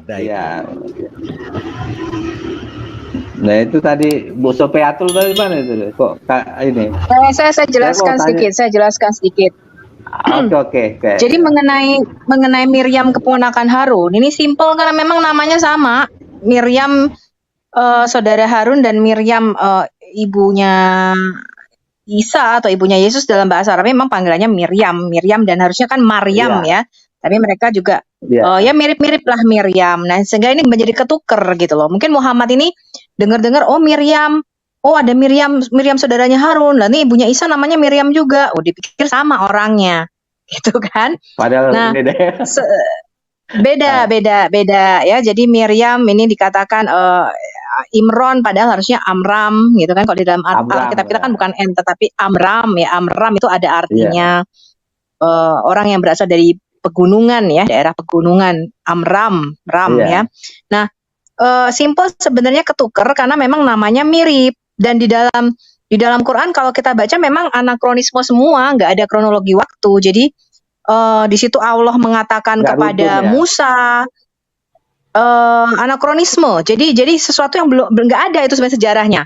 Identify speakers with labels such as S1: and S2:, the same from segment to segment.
S1: ada itu.
S2: Iya. Nah itu tadi Bu Sopiatul dari mana itu? Kok ini?
S3: Saya
S2: Saya mau
S3: jelaskan
S2: tanya.
S3: sedikit.
S2: Oke.
S3: Jadi mengenai Miriam keponakan Harun, ini simpel karena memang namanya sama. Miriam saudara Harun dan Miriam ibunya Isa atau ibunya Yesus dalam bahasa Arab memang panggilannya Miriam dan harusnya kan Maryam
S2: Iya.
S3: ya. Tapi mereka juga
S2: Iya.
S3: ya mirip-mirip lah Miriam. Nah, sehingga ini menjadi ketuker gitu loh. Mungkin Muhammad ini dengar-dengar oh Miriam, oh ada Miriam saudaranya Harun. Lah nih ibunya Isa namanya Miriam juga. Oh dipikir sama orangnya. Gitu kan.
S2: Padahal
S3: Nah,
S2: ini deh.
S3: beda ya. Jadi Miriam ini dikatakan Imron padahal harusnya Amram gitu kan. Kalau di dalam Alkitab kita kan bukan M tetapi Amram ya. Amram itu ada artinya orang yang berasal dari pegunungan ya, daerah pegunungan. Ram ya. Nah, simple sebenarnya ketuker karena memang namanya mirip dan di dalam Quran kalau kita baca memang anakronisme semua, nggak ada kronologi waktu. Jadi di situ Allah mengatakan
S2: Nggak
S3: kepada
S2: rukun, ya?
S3: Musa anakronisme. Jadi sesuatu yang belum nggak ada itu sebenarnya sejarahnya.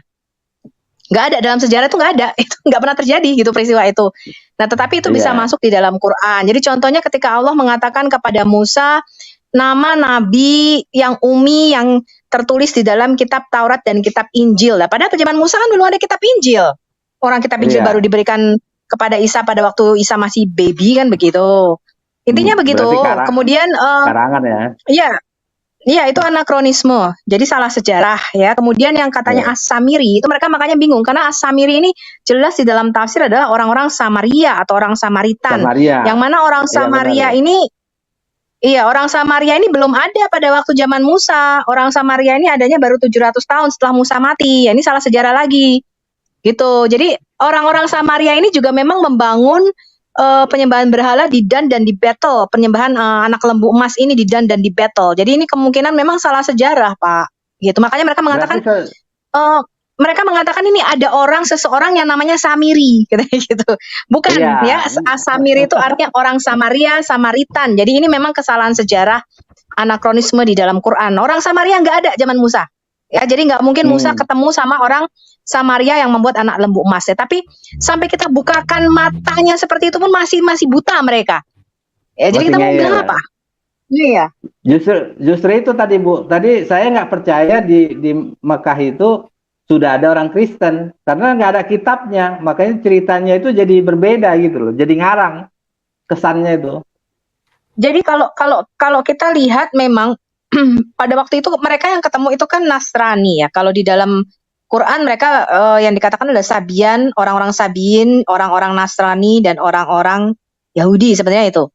S3: Nggak ada dalam sejarah itu nggak ada, itu nggak pernah terjadi gitu peristiwa itu. Nah, tetapi itu bisa masuk di dalam Quran. Jadi contohnya ketika Allah mengatakan kepada Musa nama nabi yang umi yang tertulis di dalam kitab Taurat dan kitab Injil. Nah, padahal zaman Musa kan belum ada kitab Injil. Orang kitab Injil baru diberikan kepada Isa pada waktu Isa masih baby kan begitu. Intinya begitu. Kemudian
S2: karangan ya.
S3: Iya, itu anakronisme. Jadi salah sejarah ya. Kemudian yang katanya As-Samiri, itu mereka makanya bingung karena As-Samiri ini jelas di dalam tafsir adalah orang-orang Samaria atau orang Samaritan. Yang mana orang Samaria ini orang Samaria ini belum ada pada waktu zaman Musa. Orang Samaria ini adanya baru 700 tahun setelah Musa mati. Ya, ini salah sejarah lagi. Gitu. Jadi orang-orang Samaria ini juga memang membangun penyembahan berhala di Dan dan di Betel, penyembahan anak lembu emas ini di Dan dan di Betel. Jadi ini kemungkinan memang salah sejarah, Pak. Gitu. Makanya mereka mengatakan ini ada seseorang yang namanya Samiri, gitu. Bukan ya, Samiri itu artinya orang Samaria, Samaritan. Jadi ini memang kesalahan sejarah anakronisme di dalam Quran. Orang Samaria nggak ada zaman Musa. Ya, jadi nggak mungkin Musa ketemu sama orang Samaria yang membuat anak lembu emas ya. Tapi sampai kita bukakan matanya seperti itu pun masih buta mereka. Ya, jadi kita mau bilang apa? Iya.
S2: Justru itu tadi Bu. Tadi saya nggak percaya di Mekah itu sudah ada orang Kristen karena nggak ada kitabnya. Makanya ceritanya itu jadi berbeda gitu loh. Jadi ngarang kesannya itu.
S3: Jadi kalau kita lihat memang pada waktu itu mereka yang ketemu itu kan Nasrani ya. Kalau di dalam Quran mereka yang dikatakan adalah Sabian, orang-orang Sabiin, orang-orang Nasrani dan orang-orang Yahudi sebenarnya itu.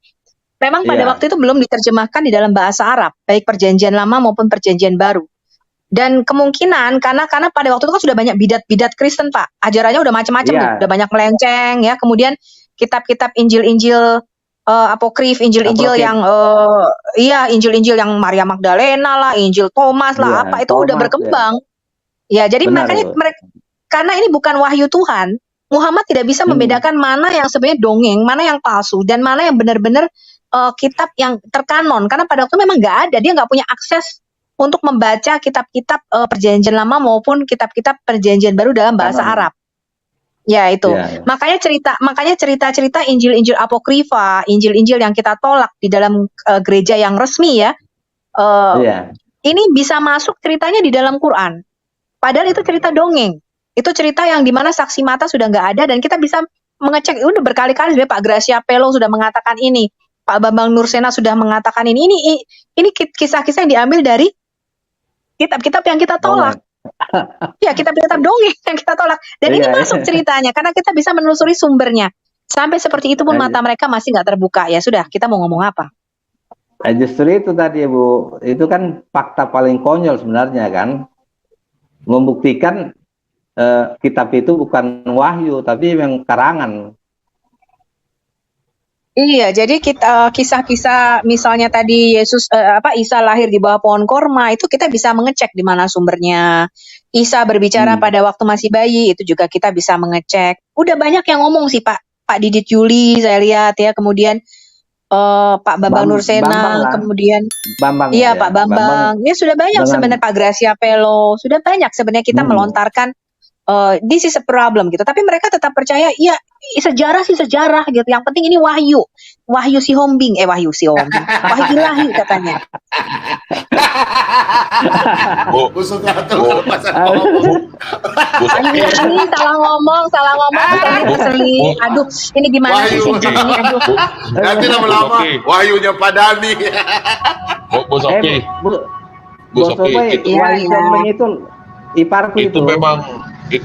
S3: Memang pada waktu itu belum diterjemahkan di dalam bahasa Arab, baik perjanjian lama maupun perjanjian baru. Dan kemungkinan karena pada waktu itu kan sudah banyak bidat Kristen, Pak. Ajarannya udah macam-macam tuh, udah banyak melenceng ya. Kemudian kitab-kitab Injil-Injil apokrif, Injil-Injil yang Injil-Injil yang Maria Magdalena lah, Injil Thomas lah, itu udah berkembang. Ya, jadi makanya karena ini bukan wahyu Tuhan, Muhammad tidak bisa membedakan mana yang sebenarnya dongeng, mana yang palsu, dan mana yang benar-benar kitab yang terkanon. Karena pada waktu memang nggak ada, dia nggak punya akses untuk membaca kitab-kitab perjanjian lama maupun kitab-kitab perjanjian baru dalam bahasa Arab. Ya itu. Makanya cerita-cerita Injil-Injil apokrifa, Injil-Injil yang kita tolak di dalam gereja yang resmi ya. Ini bisa masuk ceritanya di dalam Quran. Padahal itu cerita dongeng. Itu cerita yang dimana saksi mata sudah nggak ada dan kita bisa mengecek. Udah berkali-kali sebenarnya Pak Gracia Pelo sudah mengatakan ini, Pak Bambang Nursena sudah mengatakan ini. Ini kisah-kisah yang diambil dari kitab-kitab yang kita tolak. Ya, kitab-kitab dongeng yang kita tolak. Dan ini masuk ceritanya karena kita bisa menelusuri sumbernya. Sampai seperti itu pun mata mereka masih nggak terbuka. Ya sudah, kita mau ngomong apa?
S2: Justru itu tadi Bu, itu kan fakta paling konyol sebenarnya kan. Membuktikan kitab itu bukan wahyu tapi memang karangan.
S3: Iya, jadi kisah-kisah misalnya tadi Isa lahir di bawah pohon korma itu kita bisa mengecek di mana sumbernya. Isa berbicara pada waktu masih bayi itu juga kita bisa mengecek. Udah banyak yang ngomong sih Pak Didit Yuli saya lihat ya. Kemudian Pak Bambang
S2: Bambang
S3: Nursena,
S2: lah,
S3: kemudian
S2: Bambang
S3: iya
S2: ya,
S3: Pak Bambang. Ini sudah banyak
S2: dengan
S3: sebenarnya Pak Gracia Pelo, sudah banyak sebenarnya kita melontarkan this is a problem gitu. Tapi mereka tetap percaya, iya sejarah sih sejarah gitu. Yang penting ini wahyu. Wahyu si Hombing, wahyu si Hombing. Wahyu ilahi katanya.
S1: Busuk tuh
S4: Bu,
S1: kalau pasal
S4: Bu,
S1: ngomong.
S4: Bu
S3: Wahyu
S4: Soki,
S3: ilahi, salah ngomong, keselip. Aduh, ini gimana sih
S1: Wahyu.
S3: si ini? Aduh.
S1: Nanti lama-lama
S4: Soki.
S1: wahyunya Pak Dani.
S4: Bu Soki,
S2: Bu
S4: Bu Soki,
S2: Soki,
S4: itu
S3: Iya.
S2: Hombing itu iparku
S4: itu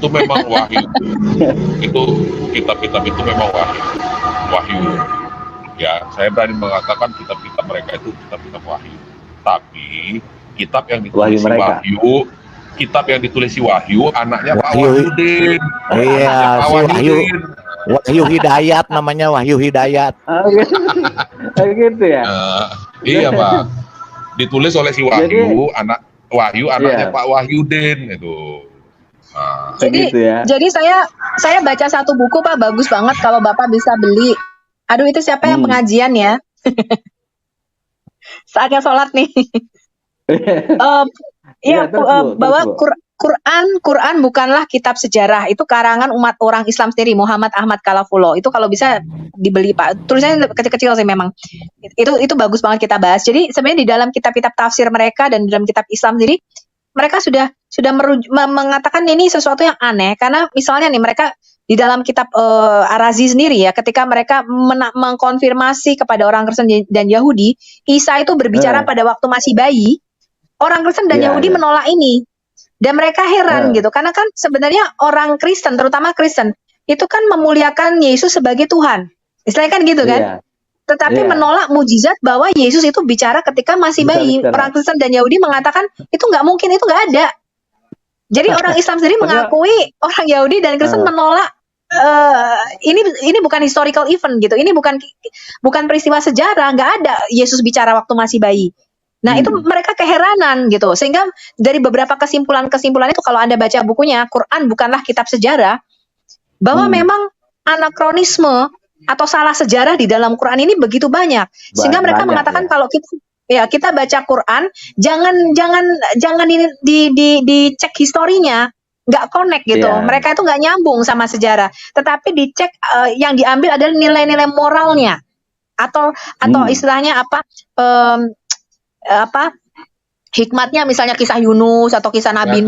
S4: memang wahyu. Itu kitab-kitab itu memang wahyu. Ya, saya berani mengatakan kitab-kitab mereka itu kitab-kitab wahyu. Tapi kitab yang ditulis kitab yang ditulis Wahyu, anaknya Pak Wahyudin.
S5: Iya,
S4: Pak
S5: si
S4: Wahyudin.
S5: Wahyu Hidayat namanya, Wahyu Hidayat.
S2: Gitu ya.
S4: Iya Pak, ditulis oleh si Wahyu, anaknya Pak Wahyudin itu.
S3: Jadi saya baca satu buku Pak, bagus banget kalau Bapak bisa beli. Aduh, itu siapa yang pengajian ya? Saatnya sholat nih. Bahwa Quran bukanlah kitab sejarah, itu karangan umat orang Islam sendiri, Muhammad Ahmad Kalafulo. Itu kalau bisa dibeli Pak. Tulisannya kecil-kecil sih memang. Itu bagus banget kita bahas. Jadi sebenarnya di dalam kitab-kitab tafsir mereka dan di dalam kitab Islam sendiri, mereka sudah mengatakan ini sesuatu yang aneh, karena misalnya nih mereka di dalam kitab Ar-Razi sendiri ya, ketika mereka mengkonfirmasi kepada orang Kristen dan Yahudi, Isa itu berbicara pada waktu masih bayi. Orang Kristen dan Yahudi menolak ini, dan mereka heran gitu, karena kan sebenarnya orang Kristen, terutama Kristen, itu kan memuliakan Yesus sebagai Tuhan, istilahnya kan gitu kan, tetapi menolak mujizat bahwa Yesus itu bicara ketika masih bayi. Orang Kristen dan Yahudi mengatakan itu nggak mungkin, itu nggak ada. Jadi orang Islam sendiri mengakui orang Yahudi dan Kristen menolak ini bukan historical event gitu, ini bukan peristiwa sejarah, nggak ada Yesus bicara waktu masih bayi. Nah itu mereka keheranan gitu, sehingga dari beberapa kesimpulan itu kalau Anda baca bukunya Quran bukanlah kitab sejarah, bahwa memang anakronisme atau salah sejarah di dalam Quran ini begitu banyak, sehingga mereka mengatakan kalau kita baca Quran jangan ini dicek historinya, nggak connect gitu. Mereka itu nggak nyambung sama sejarah, tetapi dicek yang diambil adalah nilai-nilai moralnya atau istilahnya hikmatnya, misalnya kisah Yunus atau kisah Nabi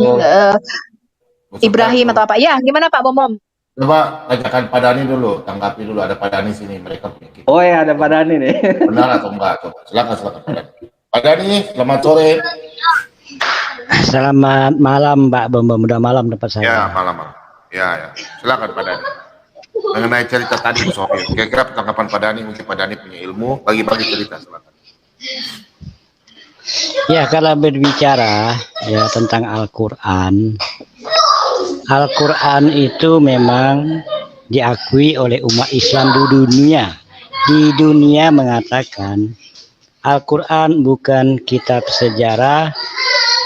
S3: Ibrahim atau apa. Ya, gimana Pak Bomom?
S1: Coba tanyakan Pak Dani dulu, tanggapi dulu, ada Pak Dani sini, mereka punya kita.
S2: Oh ya, ada Pak Dani nih.
S1: Benar atau enggak? Coba silakan Pak Dani. Pak Dani, selamat sore.
S5: Selamat malam Pak Bomom, udah malam dapat saya.
S1: Ya, malam. Ya. Silakan Pak Dani. Mengenai cerita tadi Bu Sofi, kira-kira tanggapan Pak Dani, mungkin Pak Dani punya ilmu, bagi-bagi cerita, silakan.
S5: Ya, kalau berbicara ya tentang Al-Quran itu memang diakui oleh umat Islam di dunia. Di dunia mengatakan Al-Quran bukan kitab sejarah,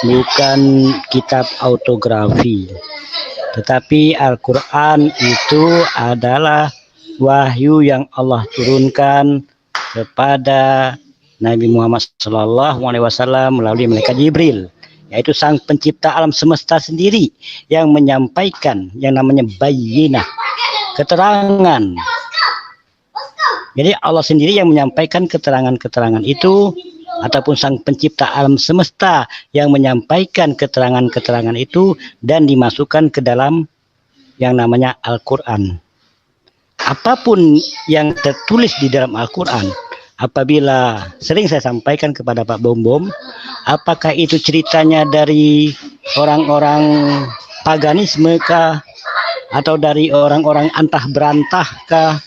S5: bukan kitab autografi, tetapi Al-Quran itu adalah wahyu yang Allah turunkan kepada Nabi Muhammad SAW melalui malaikat Jibril, yaitu sang pencipta alam semesta sendiri yang menyampaikan yang namanya bayyinah, keterangan. Jadi Allah sendiri yang menyampaikan keterangan-keterangan itu, ataupun sang pencipta alam semesta yang menyampaikan keterangan-keterangan itu dan dimasukkan ke dalam yang namanya Al-Quran. Apapun yang tertulis di dalam Al-Quran, apabila sering saya sampaikan kepada Pak Bombom, apakah itu ceritanya dari orang-orang paganisme kah, atau dari orang-orang antah berantah kah,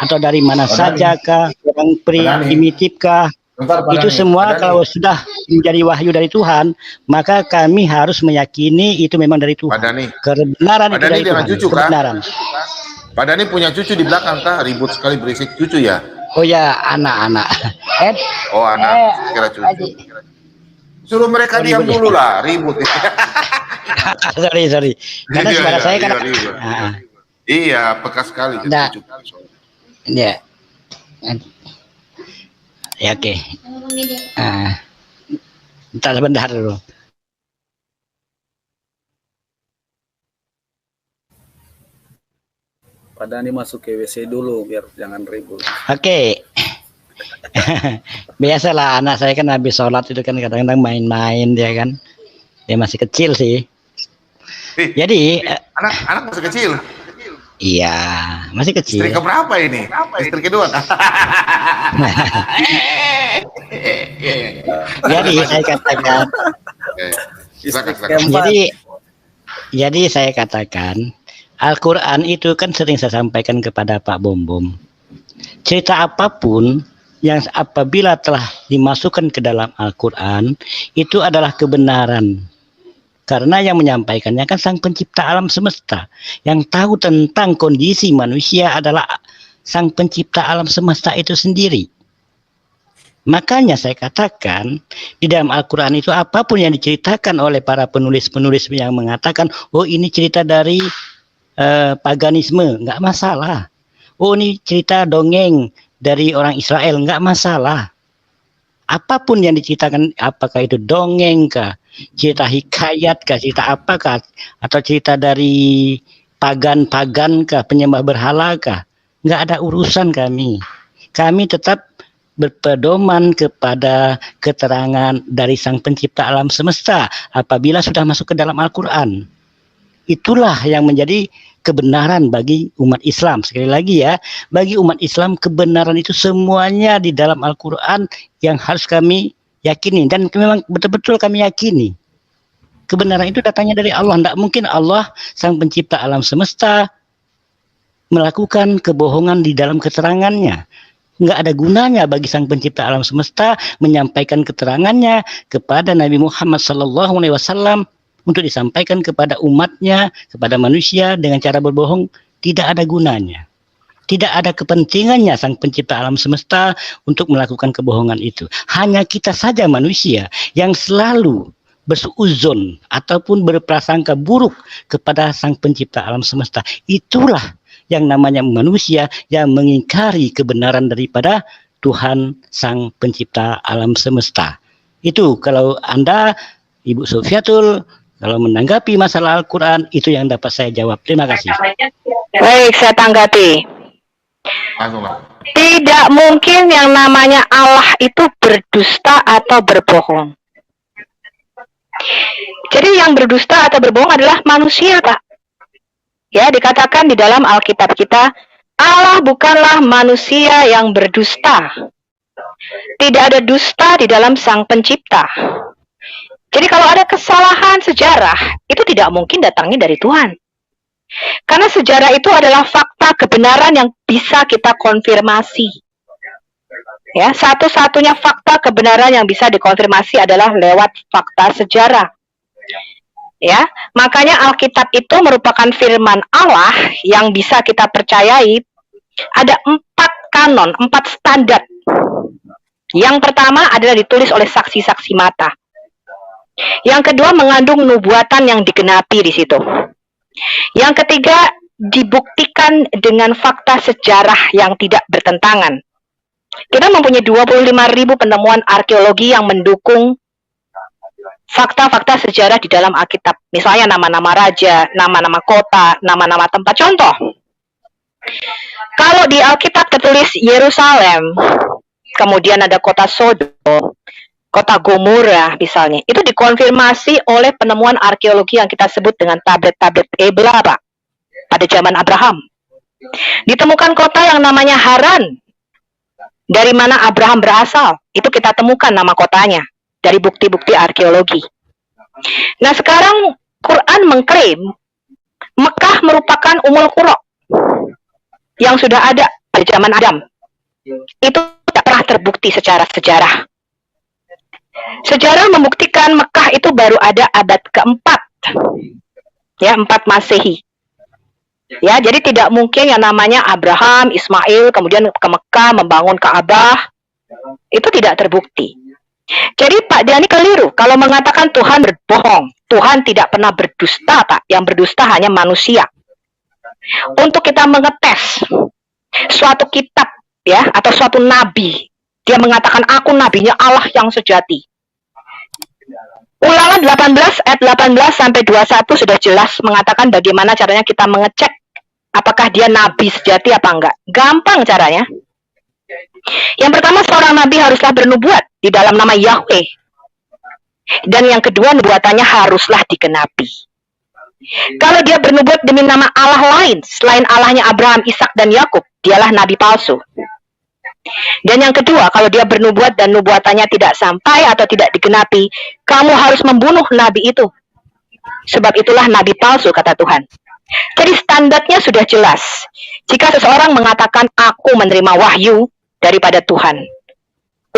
S5: atau dari mana saja kah, orang primitif kah, itu semua kalau sudah menjadi wahyu dari Tuhan, maka kami harus meyakini itu memang dari Tuhan. Kebenaran itu dari Tuhan. Kebenaran.
S1: Pak Dani punya cucu di belakang kah? Ribut sekali berisik cucu ya?
S5: Oh ya, anak-anak.
S1: Oh anak, kira cucu. Suruh mereka diam dulu lah, ribut.
S5: sorry. Karena suara saya kan.
S1: Iya, peka sekali.
S5: Ya. Ya, oke. Bentar dulu.
S6: Pak Dhani masuk ke WC dulu biar jangan ribut.
S5: Oke. Biasalah anak saya kan habis sholat itu kan kadang-kadang main-main dia kan. Dia masih kecil sih. Jadi
S1: anak masih kecil.
S5: Iya, masih kecil.
S1: Istri keberapa ini? Istri kedua.
S5: Jadi saya katakan. Jadi saya katakan Al-Quran itu kan sering saya sampaikan kepada Pak Bom. Cerita apapun yang apabila telah dimasukkan ke dalam Al-Quran itu adalah kebenaran. Karena yang menyampaikannya kan Sang Pencipta alam semesta. Yang tahu tentang kondisi manusia adalah Sang Pencipta alam semesta itu sendiri. Makanya saya katakan di dalam Al-Quran itu apapun yang diceritakan oleh para penulis-penulis yang mengatakan, oh ini cerita dari paganisme, nggak masalah. Oh ini cerita dongeng dari orang Israel, nggak masalah. Apapun yang diceritakan, apakah itu dongeng kah, cerita hikayat kah, cerita apakah, atau cerita dari pagan kah, penyembah berhala kah, nggak ada urusan kami. Kami tetap berpedoman kepada keterangan dari Sang Pencipta alam semesta apabila sudah masuk ke dalam Al-Quran. Itulah yang menjadi kebenaran bagi umat Islam. Sekali lagi ya, bagi umat Islam kebenaran itu semuanya di dalam Al-Quran yang harus kami yakini. Dan memang betul-betul kami yakini. Kebenaran itu datangnya dari Allah. Tidak mungkin Allah, Sang Pencipta alam semesta, melakukan kebohongan di dalam keterangannya. Nggak ada gunanya bagi Sang Pencipta alam semesta menyampaikan keterangannya kepada Nabi Muhammad SAW untuk disampaikan kepada umatnya, kepada manusia dengan cara berbohong. Tidak ada gunanya. Tidak ada kepentingannya Sang Pencipta alam semesta untuk melakukan kebohongan itu. Hanya kita saja manusia yang selalu bersuuzon ataupun berprasangka buruk kepada Sang Pencipta alam semesta. Itulah yang namanya manusia yang mengingkari kebenaran daripada Tuhan Sang Pencipta alam semesta. Itu kalau Anda, Ibu Sofiatul, kalau menanggapi masalah Al-Quran, itu yang dapat saya jawab. Terima kasih.
S3: Baik, saya tanggapi. Tidak mungkin yang namanya Allah itu berdusta atau berbohong. Jadi yang berdusta atau berbohong adalah manusia, Pak. Ya, dikatakan di dalam Alkitab kita, Allah bukanlah manusia yang berdusta. Tidak ada dusta di dalam Sang Pencipta. Jadi kalau ada kesalahan sejarah, itu tidak mungkin datangnya dari Tuhan. Karena sejarah itu adalah fakta kebenaran yang bisa kita konfirmasi. Ya, satu-satunya fakta kebenaran yang bisa dikonfirmasi adalah lewat fakta sejarah. Ya, makanya Alkitab itu merupakan firman Allah yang bisa kita percayai. Ada 4 kanon, 4 standar. Yang pertama adalah ditulis oleh saksi-saksi mata. Yang kedua mengandung nubuatan yang digenapi di situ. Yang ketiga dibuktikan dengan fakta sejarah yang tidak bertentangan. Kita mempunyai 25.000 penemuan arkeologi yang mendukung fakta-fakta sejarah di dalam Alkitab. Misalnya nama-nama raja, nama-nama kota, nama-nama tempat. Contoh, kalau di Alkitab tertulis Yerusalem, kemudian ada kota Sodom, kota Gomora misalnya, itu dikonfirmasi oleh penemuan arkeologi yang kita sebut dengan tablet-tablet Ebla, Pak, pada zaman Abraham. Ditemukan kota yang namanya Haran, dari mana Abraham berasal, itu kita temukan nama kotanya dari bukti-bukti arkeologi. Nah sekarang Quran mengklaim Mekah merupakan Ummul Qura yang sudah ada pada zaman Adam. Itu tidak pernah terbukti secara sejarah. Sejarah membuktikan Mekah itu baru ada abad keempat, ya 4 Masehi. Ya, jadi tidak mungkin yang namanya Abraham, Ismail, kemudian ke Mekah membangun Ka'bah, itu tidak terbukti. Jadi Pak Dhani keliru kalau mengatakan Tuhan berbohong. Tuhan tidak pernah berdusta, Pak. Yang berdusta hanya manusia. Untuk kita mengetes suatu kitab, ya, atau suatu nabi, Dia mengatakan aku nabinya Allah yang sejati. Ulangan 18 ayat 18 sampai 21 sudah jelas mengatakan bagaimana caranya kita mengecek apakah dia nabi sejati apa enggak. Gampang caranya. Yang pertama, seorang nabi haruslah bernubuat di dalam nama Yahweh. Dan yang kedua, nubuatannya haruslah digenapi. Kalau dia bernubuat demi nama Allah lain selain Allahnya Abraham, Ishak dan Yakub, dialah nabi palsu. Dan yang kedua, kalau dia bernubuat dan nubuatannya tidak sampai atau tidak digenapi, kamu harus membunuh nabi itu. Sebab itulah nabi palsu, kata Tuhan. Jadi standarnya sudah jelas. Jika seseorang mengatakan aku menerima wahyu daripada Tuhan.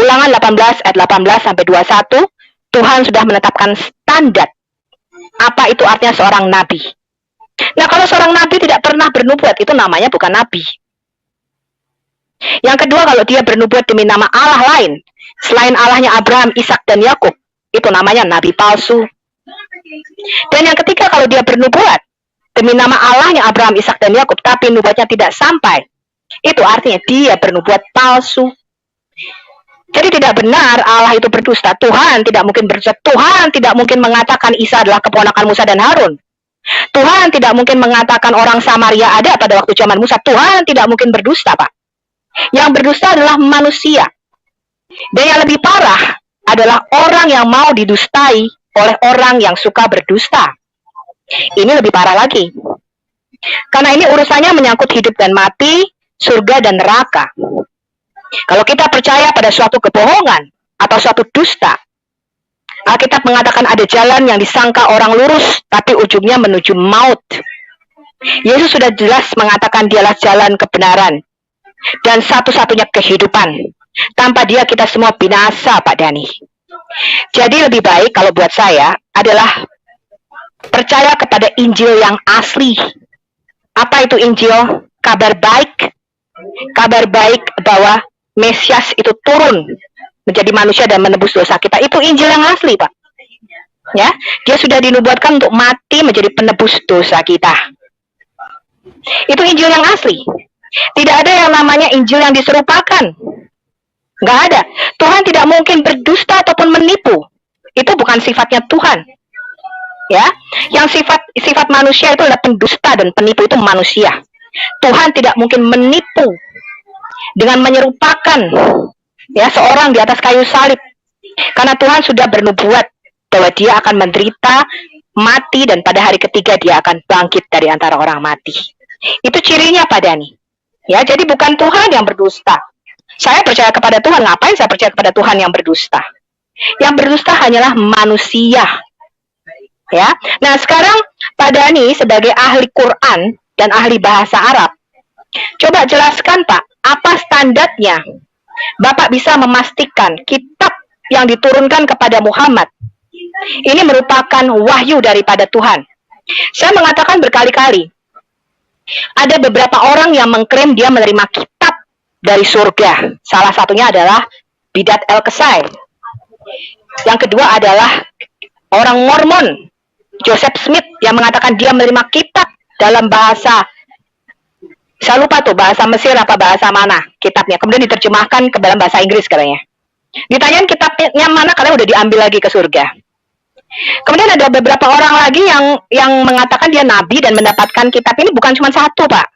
S3: Ulangan 18 ayat 18 sampai 21, Tuhan sudah menetapkan standar. Apa itu artinya seorang nabi? Nah, kalau seorang nabi tidak pernah bernubuat, itu namanya bukan nabi. Yang kedua, kalau dia bernubuat demi nama Allah lain selain Allahnya Abraham, Ishak dan Yakub, itu namanya nabi palsu. Dan yang ketiga, kalau dia bernubuat demi nama Allahnya Abraham, Ishak dan Yakub, tapi nubuatnya tidak sampai, itu artinya dia bernubuat palsu. Jadi tidak benar Allah itu berdusta. Tuhan tidak mungkin berdusta. Tuhan tidak mungkin mengatakan Isa adalah keponakan Musa dan Harun. Tuhan tidak mungkin mengatakan orang Samaria ada pada waktu zaman Musa. Tuhan tidak mungkin berdusta, Pak. Yang berdusta adalah manusia. Dan yang lebih parah adalah orang yang mau didustai oleh orang yang suka berdusta. Ini lebih parah lagi. Karena ini urusannya menyangkut hidup dan mati, surga dan neraka. Kalau kita percaya pada suatu kebohongan atau suatu dusta, Alkitab mengatakan ada jalan yang disangka orang lurus, tapi ujungnya menuju maut. Yesus sudah jelas mengatakan dialah jalan kebenaran dan satu-satunya kehidupan. Tanpa dia kita semua binasa, Pak Dani. Jadi lebih baik kalau buat saya adalah percaya kepada Injil yang asli. Apa itu Injil? Kabar baik. Kabar baik bahwa Mesias itu turun menjadi manusia dan menebus dosa kita. Itu Injil yang asli, Pak. Ya, dia sudah dinubuatkan untuk mati menjadi penebus dosa kita. Itu Injil yang asli. Tidak ada yang namanya Injil yang diserupakan. Nggak ada. Tuhan tidak mungkin berdusta ataupun menipu. Itu bukan sifatnya Tuhan. Ya, yang sifat manusia itu adalah pendusta dan penipu, itu manusia. Tuhan tidak mungkin menipu dengan menyerupakan ya seorang di atas kayu salib. Karena Tuhan sudah bernubuat bahwa dia akan menderita, mati, dan pada hari ketiga dia akan bangkit dari antara orang mati. Itu cirinya, Pak Dani. Ya, jadi bukan Tuhan yang berdusta. Saya percaya kepada Tuhan. Ngapain saya percaya kepada Tuhan yang berdusta? Yang berdusta hanyalah manusia. Ya. Nah, sekarang Pak Dani sebagai ahli Quran dan ahli bahasa Arab, coba jelaskan, Pak, apa standarnya Bapak bisa memastikan kitab yang diturunkan kepada Muhammad ini merupakan wahyu daripada Tuhan. Saya mengatakan berkali-kali, ada beberapa orang yang mengklaim dia menerima kitab dari surga. Salah satunya adalah Bidat El-Qasai. Yang kedua adalah orang Mormon, Joseph Smith, yang mengatakan dia menerima kitab dalam bahasa, saya lupa tuh bahasa Mesir apa bahasa mana kitabnya, kemudian diterjemahkan ke dalam bahasa Inggris katanya. Ditanyain kitabnya mana, karena udah diambil lagi ke surga. Kemudian ada beberapa orang lagi yang mengatakan dia nabi dan mendapatkan kitab ini bukan cuma satu, Pak.